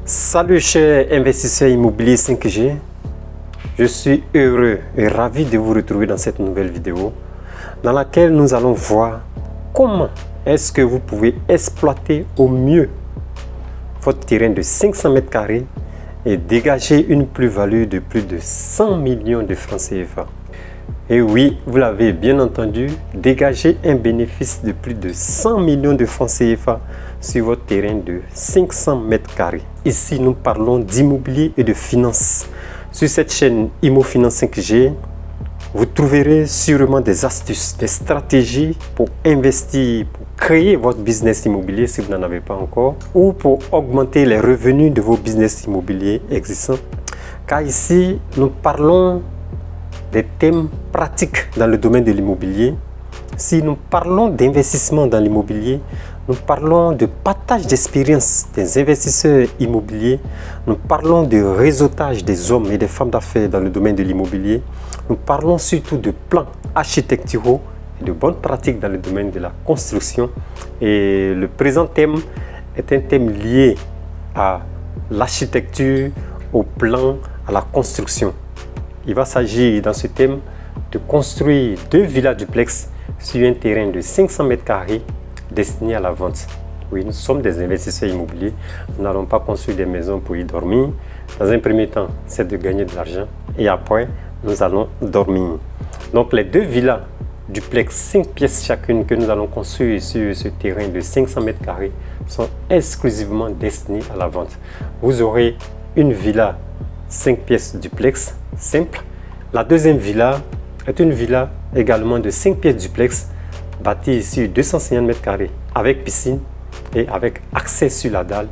Salut chers investisseurs immobiliers 5G, je suis heureux et ravi de vous retrouver dans cette nouvelle vidéo dans laquelle nous allons voir comment est-ce que vous pouvez exploiter au mieux votre terrain de 500 mètres carrés et dégager une plus-value de plus de 100 millions de francs CFA. Et oui, vous l'avez bien entendu, dégager un bénéfice de plus de 100 millions de francs CFA sur votre terrain de 500 mètres carrés. Ici, nous parlons d'immobilier et de finance. Sur cette chaîne ImmoFinance 5G, vous trouverez sûrement des astuces, des stratégies pour investir, pour créer votre business immobilier si vous n'en avez pas encore, ou pour augmenter les revenus de vos business immobiliers existants. Car ici, nous parlons des thèmes pratiques dans le domaine de l'immobilier. Si nous parlons d'investissement dans l'immobilier, nous parlons de partage d'expérience des investisseurs immobiliers, nous parlons de réseautage des hommes et des femmes d'affaires dans le domaine de l'immobilier, nous parlons surtout de plans architecturaux et de bonnes pratiques dans le domaine de la construction. Et le présent thème est un thème lié à l'architecture, au plan, à la construction. Il va s'agir dans ce thème de construire 2 villas duplex sur un terrain de 500 mètres carrés destiné à la vente. Oui, nous sommes des investisseurs immobiliers. Nous n'allons pas construire des maisons pour y dormir. Dans un premier temps, c'est de gagner de l'argent et après, nous allons dormir. Donc, les 2 villas duplex 5 pièces chacune que nous allons construire sur ce terrain de 500 mètres carrés sont exclusivement destinées à la vente. Vous aurez une villa 5 pièces duplex simple. La deuxième villa est une villa également de 5 pièces duplex bâtie sur 250 mètres carrés avec piscine et avec accès sur la dalle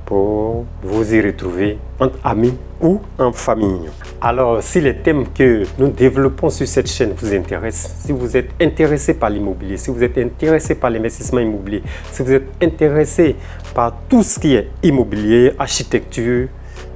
pour vous y retrouver entre amis ou en famille. Alors, si les thèmes que nous développons sur cette chaîne vous intéressent, si vous êtes intéressé par l'immobilier, si vous êtes intéressé par l'investissement immobilier, si vous êtes intéressé par tout ce qui est immobilier, architecture,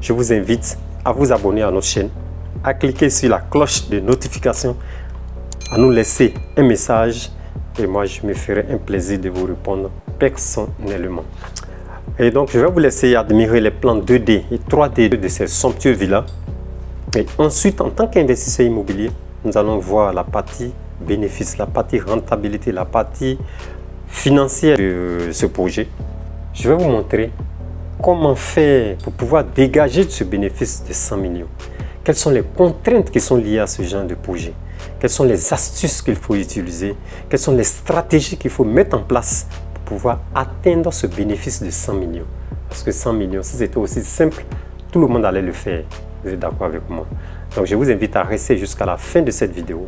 je vous invite à vous abonner à notre chaîne, à cliquer sur la cloche de notification, à nous laisser un message et moi je me ferai un plaisir de vous répondre personnellement. Et donc je vais vous laisser admirer les plans 2D et 3D de ces somptueux villas. Et ensuite, en tant qu'investisseur immobilier, nous allons voir la partie bénéfice, la partie rentabilité, la partie financière de ce projet. Je vais vous montrer comment faire pour pouvoir dégager de ce bénéfice de 100 millions. Quelles sont les contraintes qui sont liées à ce genre de projet? Quelles sont les astuces qu'il faut utiliser? Quelles sont les stratégies qu'il faut mettre en place pour pouvoir atteindre ce bénéfice de 100 millions? Parce que 100 millions, si c'était aussi simple, tout le monde allait le faire. Vous êtes d'accord avec moi? Donc je vous invite à rester jusqu'à la fin de cette vidéo.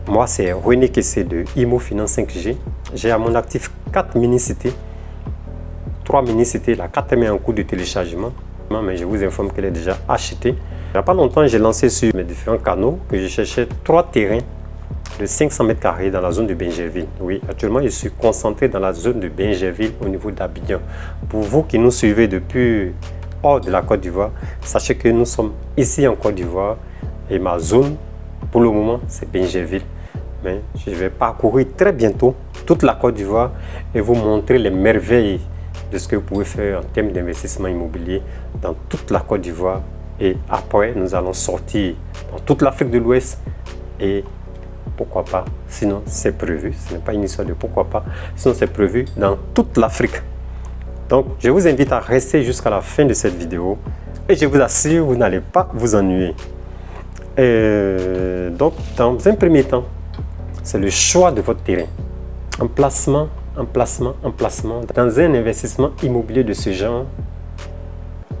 Moi, c'est René Kessé de ImmoFinance 5G. J'ai à mon actif 4 mini-cités. 3 mini-cités, la 4e est en cours de téléchargement. Mais je vous informe qu'elle est déjà achetée. Il n'y a pas longtemps, j'ai lancé sur mes différents canaux que je cherchais 3 terrains de 500 mètres carrés dans la zone de Bingerville. Oui, actuellement, je suis concentré dans la zone de Bingerville au niveau d'Abidjan. Pour vous qui nous suivez depuis hors de la Côte d'Ivoire, sachez que nous sommes ici en Côte d'Ivoire Et ma zone, pour le moment, c'est Bingerville. Mais je vais parcourir très bientôt toute la Côte d'Ivoire et vous montrer les merveilles de ce que vous pouvez faire en termes d'investissement immobilier dans toute la Côte d'Ivoire. Et après, nous allons sortir dans toute l'Afrique de l'Ouest et pourquoi pas, sinon c'est prévu, ce n'est pas une histoire de pourquoi pas, sinon c'est prévu dans toute l'Afrique. Donc, je vous invite à rester jusqu'à la fin de cette vidéo et je vous assure, vous n'allez pas vous ennuyer. Donc, dans un premier temps, c'est le choix de votre terrain. Emplacement, emplacement, emplacement. Dans un investissement immobilier de ce genre,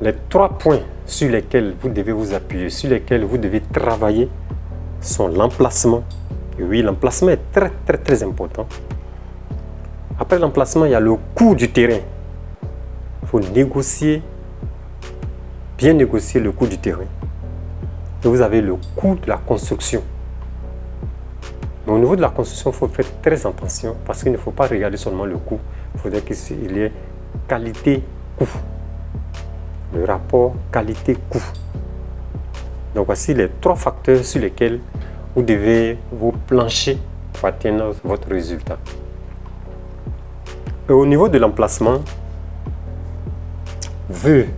les 3 points sur lesquels vous devez vous appuyer, sur lesquels vous devez travailler, sont l'emplacement. Et oui, l'emplacement est très important. Après l'emplacement, il y a le coût du terrain. Il faut négocier, bien négocier le coût du terrain. Et vous avez le coût de la construction. Mais au niveau de la construction, il faut faire très attention parce qu'il ne faut pas regarder seulement le coût. Il faudrait qu'il y ait qualité-coût. Le rapport qualité-coût. Donc voici les 3 facteurs sur lesquels vous devez vous plancher pour atteindre votre résultat. Et au niveau de l'emplacement, vu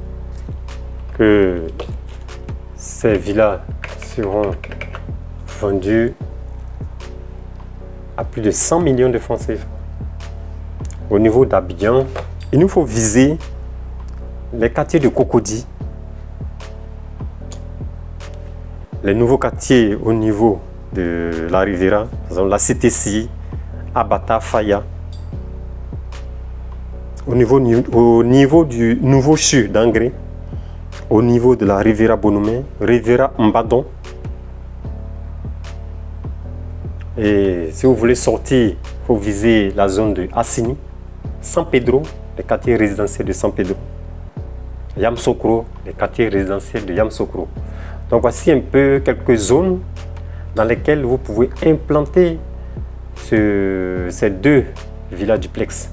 que ces villas seront vendues à plus de 100 millions de francs CFA. Au niveau d'Abidjan, il nous faut viser les quartiers de Cocody, les nouveaux quartiers au niveau de la Riviera, par exemple la CTC, Abata, Faya. Au niveau du nouveau CHU d'Angré, au niveau de la Riviera Bonomé, Riviera Mbadon. Et si vous voulez sortir, il faut viser la zone de Assini, San Pedro, les quartiers résidentiels de San Pedro, Yamoussoukro, les quartiers résidentiels de Yamoussoukro. Donc voici un peu quelques zones dans lesquelles vous pouvez implanter ces 2 villas duplex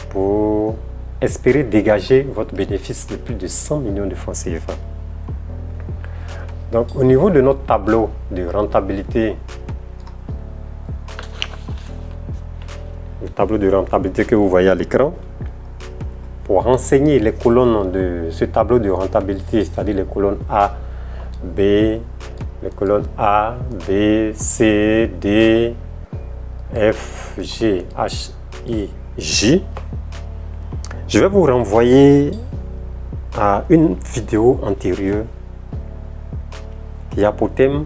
pour espérer dégager votre bénéfice de plus de 100 millions de francs CFA. Donc au niveau de notre tableau de rentabilité, le tableau de rentabilité que vous voyez à l'écran, pour renseigner les colonnes de ce tableau de rentabilité, c'est-à-dire les colonnes A, B, les colonnes A, B, C, D, F, G, H, I, J, je vais vous renvoyer à une vidéo antérieure qui a pour thème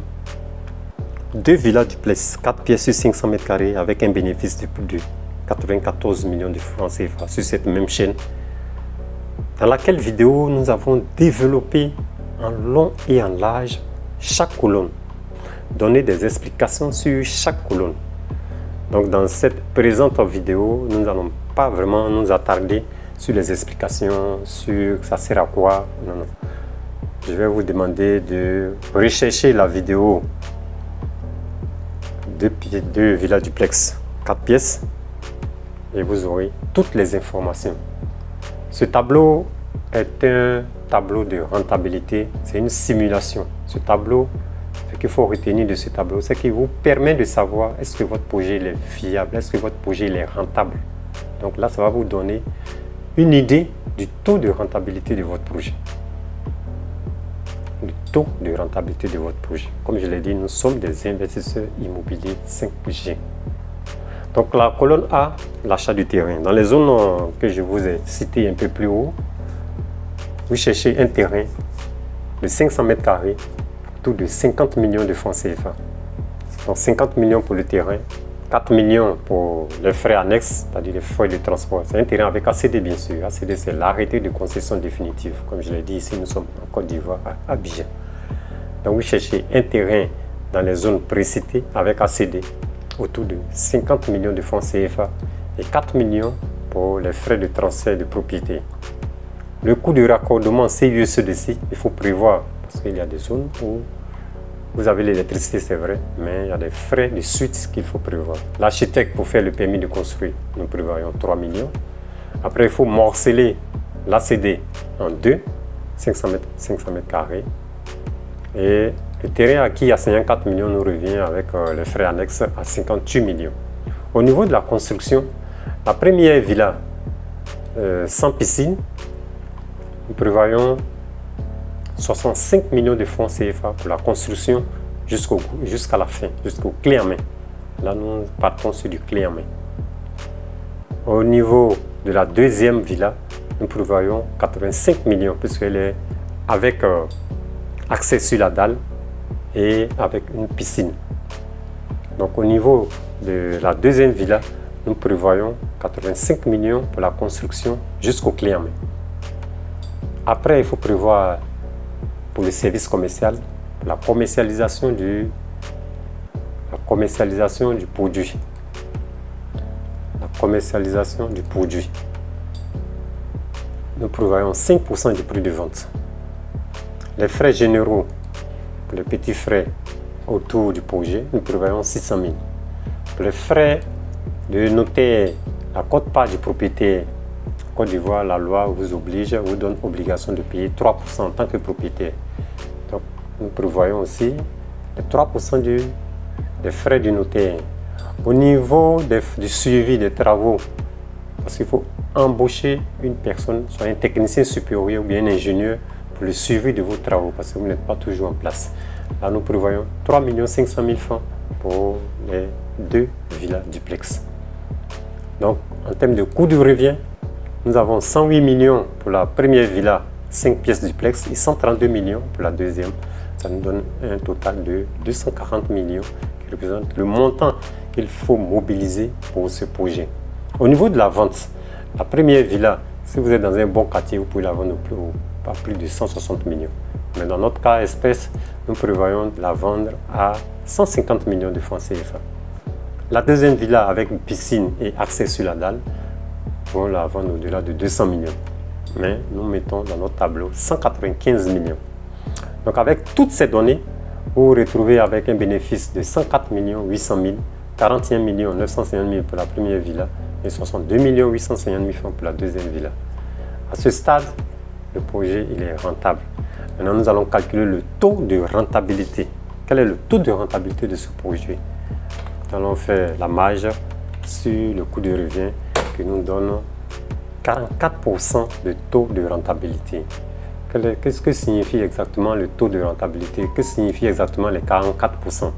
2 villas duplex, 4 pièces sur 500 mètres carrés avec un bénéfice de plus de 94 millions de francs CFA sur cette même chaîne, dans laquelle vidéo nous avons développé en long et en large chaque colonne, donné des explications sur chaque colonne. Donc dans cette présente vidéo, nous n'allons pas vraiment nous attarder sur les explications, sur ça sert à quoi. Non, non. Je vais vous demander de rechercher la vidéo de villas duplex 4 pièces et vous aurez toutes les informations. Ce tableau est un tableau de rentabilité, c'est une simulation. Ce tableau, ce qu'il faut retenir de ce tableau, c'est qu'il vous permet de savoir est-ce que votre projet est fiable, est-ce que votre projet est rentable. Donc là, ça va vous donner une idée du taux de rentabilité de votre projet. Le taux de rentabilité de votre projet. Comme je l'ai dit, nous sommes des investisseurs immobiliers 5G. Donc la colonne A, l'achat du terrain. Dans les zones que je vous ai citées un peu plus haut, vous cherchez un terrain de 500 mètres carrés, autour de 50 millions de francs CFA. Donc 50 millions pour le terrain, 4 millions pour les frais annexes, c'est-à-dire les frais de transport. C'est un terrain avec ACD bien sûr. ACD, c'est l'arrêté de concession définitive. Comme je l'ai dit ici, nous sommes en Côte d'Ivoire, à Abidjan. Donc vous cherchez un terrain dans les zones précitées avec ACD, autour de 50 millions de francs CFA et 4 millions pour les frais de transfert de propriété. Le coût de raccordement CUE-CDC, il faut prévoir parce qu'il y a des zones où vous avez l'électricité, c'est vrai, mais il y a des frais de suite qu'il faut prévoir. L'architecte, pour faire le permis de construire, nous prévoyons 3 millions. Après, il faut morceler l'ACD en 2, 500 mètres carrés. Et Le terrain acquis à 54 millions nous revient avec les frais annexes à 58 millions. Au niveau de la construction, la première villa sans piscine, nous prévoyons 65 millions de francs CFA pour la construction jusqu'à la fin, jusqu'au clé en main. Là, nous partons sur du clé en main. Au niveau de la deuxième villa, nous prévoyons 85 millions puisqu'elle est avec accès sur la dalle et avec une piscine. Donc au niveau de la deuxième villa, nous prévoyons 85 millions pour la construction jusqu'au clé en main. Après, il faut prévoir pour le service commercial, pour la commercialisation du produit. La commercialisation du produit. Nous prévoyons 5% du prix de vente. Les frais généraux, pour les petits frais autour du projet, nous prévoyons 600 000. Pour les frais de notaire, la quote-part du propriétaire, Côte d'Ivoire, la loi vous oblige, vous donne obligation de payer 3% en tant que propriétaire. Donc, nous prévoyons aussi les 3% des frais du notaire. Au niveau du suivi des travaux, parce qu'il faut embaucher une personne, soit un technicien supérieur ou bien un ingénieur, pour le suivi de vos travaux, parce que vous n'êtes pas toujours en place. Là, nous prévoyons 3 500 000 francs pour les 2 villas duplex. Donc, en termes de coût de revient, nous avons 108 millions pour la première villa, 5 pièces duplex, et 132 millions pour la deuxième. Ça nous donne un total de 240 millions, qui représente le montant qu'il faut mobiliser pour ce projet. Au niveau de la vente, la première villa, si vous êtes dans un bon quartier, vous pouvez la vendre à plus de 160 millions. Mais dans notre cas espèce, nous prévoyons de la vendre à 150 millions de francs CFA. La deuxième villa avec une piscine et accès sur la dalle, on la vend au-delà de 200 millions. Mais nous mettons dans notre tableau 195 millions. Donc avec toutes ces données, vous vous retrouvez avec un bénéfice de 104 800 000, 41 950 000 pour la première villa et 62 850 000 francs pour la deuxième villa. À ce stade, le projet il est rentable. Maintenant, nous allons calculer le taux de rentabilité. Quel est le taux de rentabilité de ce projet? Nous allons faire la marge sur le coût de revient qui nous donne 44% de taux de rentabilité. Qu'est-ce que signifie exactement le taux de rentabilité? Que signifie exactement les 44%?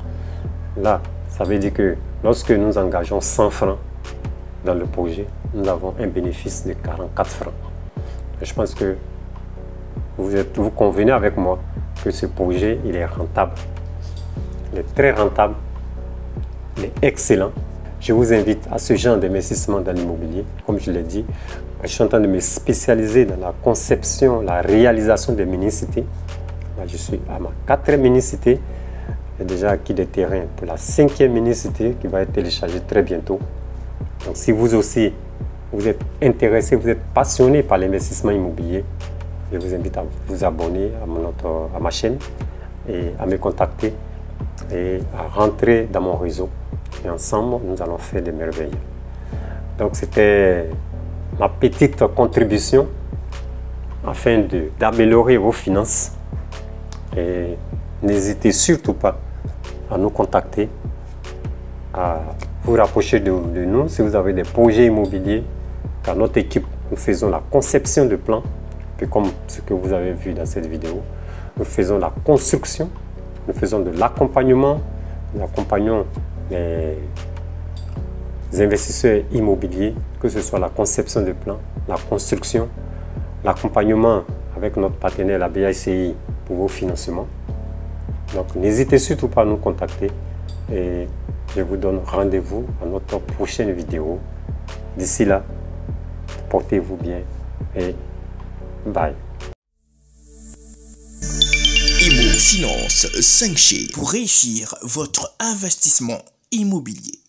Là, ça veut dire que lorsque nous engageons 100 francs dans le projet, nous avons un bénéfice de 44 francs. Je pense que vous convenez avec moi que ce projet il est rentable. Il est très rentable, il est excellent. Je vous invite à ce genre d'investissement dans l'immobilier. Comme je l'ai dit, je suis en train de me spécialiser dans la conception, la réalisation des mini-cités. Là, je suis à ma 4e mini-cité. J'ai déjà acquis des terrains pour la 5e mini-cité qui va être téléchargée très bientôt. Donc si vous aussi, vous êtes intéressé, vous êtes passionné par l'investissement immobilier, je vous invite à vous abonner à ma chaîne et à me contacter et à rentrer dans mon réseau. Et ensemble, nous allons faire des merveilles. Donc c'était ma petite contribution afin d'améliorer vos finances. Et n'hésitez surtout pas à nous contacter, à vous rapprocher de nous si vous avez des projets immobiliers. Car notre équipe, nous faisons la conception de plans, puis comme ce que vous avez vu dans cette vidéo, nous faisons la construction, nous faisons de l'accompagnement, nous accompagnons les investisseurs immobiliers, que ce soit la conception de plans, la construction, l'accompagnement avec notre partenaire la BICI pour vos financements. Donc n'hésitez surtout pas à nous contacter et je vous donne rendez-vous à notre prochaine vidéo. D'ici là, portez-vous bien et bye. Immo Finance 5G pour réussir votre investissement immobilier.